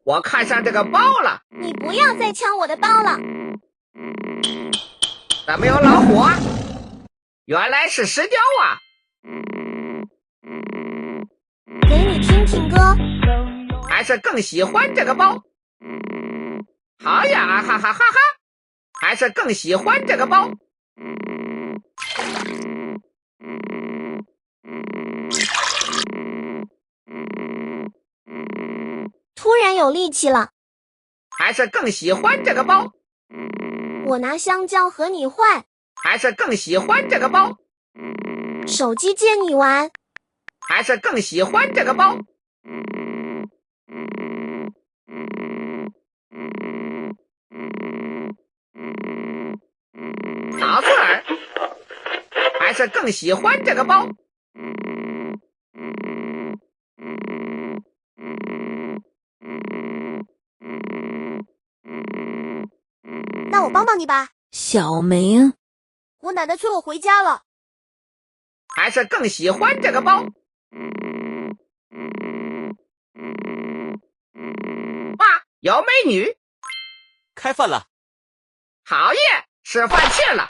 我看上这个包了。你不要再抢我的包了。怎么有老虎啊？原来是石雕啊！给你听听歌。还是更喜欢这个包。好呀，哈哈哈哈！还是更喜欢这个包。突然有力气了。还是更喜欢这个包。我拿香蕉和你换。还是更喜欢这个包。手机借你玩。还是更喜欢这个包。好刺耳。还是更喜欢这个包。那我帮帮你吧。小明，我奶奶催我回家了。还是更喜欢这个包。哇，有美女！开饭了。好耶，吃饭去了。